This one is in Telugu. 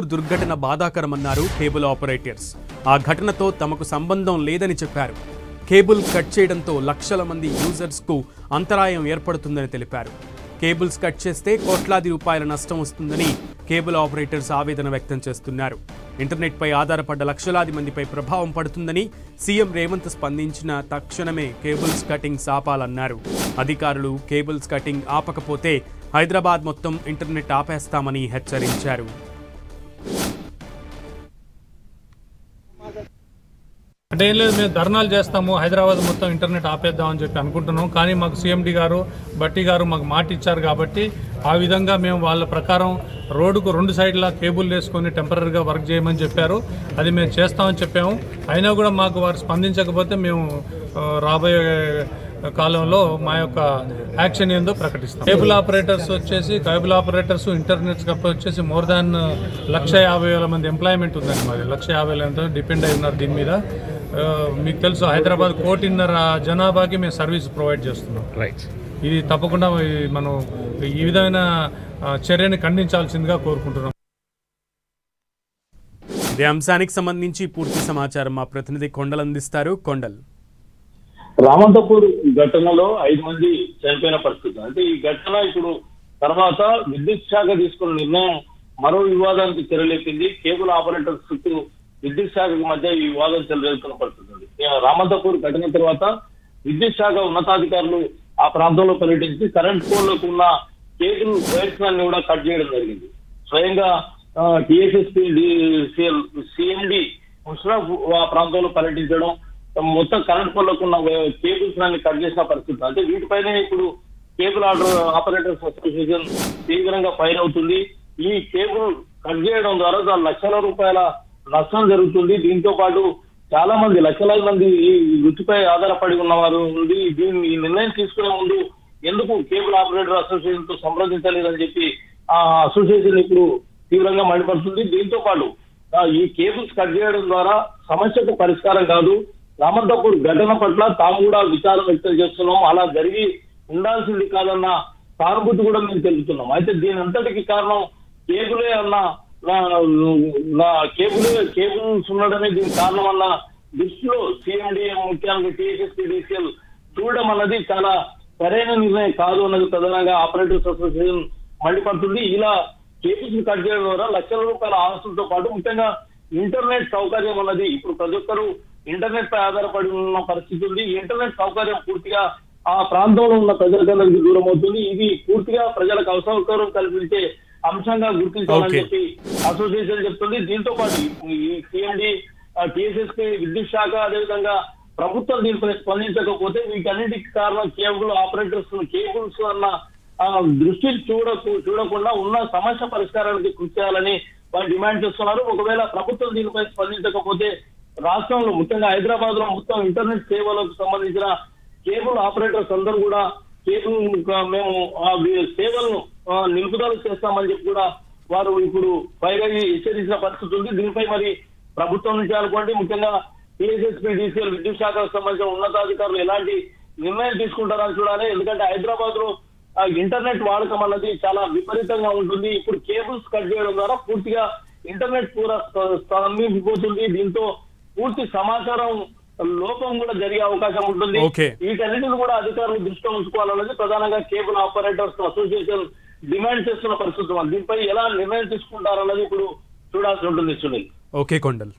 దుర్ఘటన బాధాకరమన్నారు కేబుల్ ఆపరేటర్స్. ఆ ఘటనతో తమకు సంబంధం లేదని చెప్పారు. కేబుల్ కట్ చేయడంతో లక్షల మంది యూజర్స్కు అంతరాయం ఏర్పడుతుందని తెలిపారు. కేబుల్స్ కట్ చేస్తే కోట్లాది రూపాయల నష్టం వస్తుందని కేబుల్ ఆపరేటర్స్ ఆవేదన వ్యక్తం చేస్తున్నారు. ఇంటర్నెట్పై ఆధారపడ్డ లక్షలాది మందిపై ప్రభావం పడుతుందని సీఎం రేవంత్ స్పందించిన తక్షణమే కేబుల్స్ కటింగ్ ఆపాలన్నారు. అధికారులు కేబుల్స్ కటింగ్ ఆపకపోతే హైదరాబాద్ మొత్తం ఇంటర్నెట్ ఆపేస్తామని హెచ్చరించారు. అంటే ఏం లేదు, మేము ధర్నాలు చేస్తాము, హైదరాబాద్ మొత్తం ఇంటర్నెట్ ఆపేద్దామని చెప్పి అనుకుంటున్నాం. కానీ మాకు సీఎండీ గారు బట్టి గారు మాకు మాట ఇచ్చారు కాబట్టి ఆ విధంగా మేము వాళ్ళ ప్రకారం రోడ్డుకు 2 సైడ్లా కేబుల్ వేసుకొని టెంపరీగా వర్క్ చేయమని చెప్పారు. అది మేము చేస్తామని చెప్పాము. అయినా కూడా మాకు వారు స్పందించకపోతే మేము రాబోయే కాలంలో మా యొక్క యాక్షన్ ఏందో ప్రకటిస్తాం. కేబుల్ ఆపరేటర్స్ ఇంటర్నెట్ వచ్చేసి మోర్ దాన్ 150,000 మంది ఎంప్లాయ్మెంట్ ఉందండి. మాది 150,000 డిపెండ్ అయి ఉన్నారు దీని మీద. మీకు తెలుసు, హైదరాబాద్ 1,500,000 జనాభాకి మేము సర్వీస్ ప్రొవైడ్ చేస్తున్నాం. రైట్, ఇది తప్పకుండా మనం ఈ విధమైన చర్యని ఖండించాల్సిందిగా కోరుకుంటున్నాం. ఇదే అంశానికి సంబంధించి పూర్తి సమాచారం మా ప్రతినిధి కొండల్ అందిస్తారు. కొండల్, రామంతపూర్ ఘటనలో 5 మంది చనిపోయిన పరిస్థితి. అంటే ఈ ఘటన ఇప్పుడు తర్వాత విద్యుత్ శాఖ తీసుకున్న నిర్ణయం మరో వివాదానికి తెరలేపింది. కేబుల్ ఆపరేటర్స్ చుట్టూ విద్యుత్ శాఖకు మధ్య ఈ వివాదం చెలరేగుతున్న పరిస్థితి ఉంది. రామంతపూర్ ఘటన తర్వాత విద్యుత్ శాఖ ఉన్నతాధికారులు ఆ ప్రాంతంలో పర్యటించి కరెంట్ పోల్లకు ఉన్న కేబుల్ వైర్స్ అన్ని కూడా కట్ చేయడం జరిగింది. స్వయంగా టీఎస్ఎస్పీ సిఎండి ముషరఫ్ ఆ ప్రాంతంలో పర్యటించడం, మొత్తం కరెంట్ పోల్లకు ఉన్న కేబుల్స్ అన్ని కట్ చేసిన పరిస్థితి. అంటే వీటిపైనే ఇప్పుడు కేబుల్ ఆపరేటర్స్ అసోసియేషన్ తీవ్రంగా ఫైర్ అవుతుంది. ఈ కేబుల్ కట్ చేయడం ద్వారా లక్షల రూపాయల నష్టం జరుగుతుంది. దీంతో పాటు చాలా మంది లక్షలాది మంది ఈ వృత్తిపై ఆధారపడి ఉన్నవారు ఉంది. దీన్ని ఈ నిర్ణయం తీసుకునే ముందు ఎందుకు కేబుల్ ఆపరేటర్ అసోసియేషన్ తో సంప్రదించలేదని చెప్పి ఆ అసోసియేషన్ ఇప్పుడు తీవ్రంగా మండిపడుతుంది. దీంతో పాటు ఈ కేబుల్స్ కట్ చేయడం ద్వారా సమస్యకు పరిష్కారం కాదు. రామంతపూర్ ఘటన పట్ల తాము కూడా విచారం వ్యక్తం చేస్తున్నాం. అలా జరిగి ఉండాల్సింది కాదన్న సానుభూతి కూడా మేము తెలుపుతున్నాం. అయితే దీని అంతటికి కారణం కేబులే అన్న కేబుల్స్ ఉండడమే దీనికి కారణం అన్న దృష్టిలో సీఎండీ ముఖ్యంగా టీఎస్ఎస్పీ డీసీఎల్ చూడడం అన్నది చాలా సరైన నిర్ణయం కాదు అన్నది ప్రధానంగా ఆపరేటర్స్ అసోసియేషన్ మండిపడుతుంది. ఇలా కేబుల్స్ కట్ చేయడం ద్వారా లక్షల రూపాయల ఆస్తులతో పాటు ముఖ్యంగా ఇంటర్నెట్ సౌకర్యం అన్నది ఇప్పుడు ప్రతి ఒక్కరూ ఇంటర్నెట్ పై ఆధారపడి ఉన్న పరిస్థితి ఉంది. ఇంటర్నెట్ సౌకర్యం పూర్తిగా ఆ ప్రాంతంలో ఉన్న ప్రజలందరికీ దూరం అవుతుంది. ఇది పూర్తిగా ప్రజలకు అసౌకర్యం కల్పించే అంశంగా గుర్తించాలని చెప్పి అసోసియేషన్ చెప్తుంది. దీంతో పాటు ఈ సిఎండి, టీఎస్ఎస్పీ, విద్యుత్ శాఖ అదేవిధంగా ప్రభుత్వం దీనిపై స్పందించకపోతే వీటన్నిటికి కారణం కేబుల్ ఆపరేటర్స్ కేబుల్స్ అన్న దృష్టిని చూడకుండా ఉన్న సమస్య పరిష్కారానికి కృషి చేయాలని వారు డిమాండ్ చేస్తున్నారు. ఒకవేళ ప్రభుత్వం దీనిపై స్పందించకపోతే రాష్ట్రంలో ముఖ్యంగా హైదరాబాద్ లో మొత్తం ఇంటర్నెట్ సేవలకు సంబంధించిన కేబుల్ ఆపరేటర్స్ అందరూ కూడా కేబుల్ మేము సేవలను నిలుపుదల చేస్తామని చెప్పి కూడా వారు ఇప్పుడు పైగా హెచ్చరించిన పరిస్థితి ఉంది. దీనిపై మరి ప్రభుత్వం నుంచి అనుకోండి, ముఖ్యంగా టీఎస్ఎస్పీ డీసీఎల్ విద్యుత్ శాఖకు సంబంధించిన ఉన్నతాధికారులు ఎలాంటి నిర్ణయం తీసుకుంటారని చూడాలి. ఎందుకంటే హైదరాబాద్ లో ఇంటర్నెట్ వాడకం అన్నది చాలా విపరీతంగా ఉంటుంది. ఇప్పుడు కేబుల్స్ కట్ చేయడం ద్వారా పూర్తిగా ఇంటర్నెట్ పూర స్తంభించిపోతుంది. దీంతో పూర్తి సమాచారం లోపం కూడా జరిగే అవకాశం ఉంటుంది. వీటన్నిటిని కూడా అధికారులు దృష్టిలో ఉంచుకోవాలన్నది ప్రధానంగా కేబుల్ ఆపరేటర్స్ అసోసియేషన్ డిమాండ్ చేస్తున్న పరిస్థితి. దీనిపై ఎలా నిర్ణయం తీసుకుంటారన్నది ఇప్పుడు చూడాల్సి ఉంటుంది. సునీల్. ఓకే కొండల్.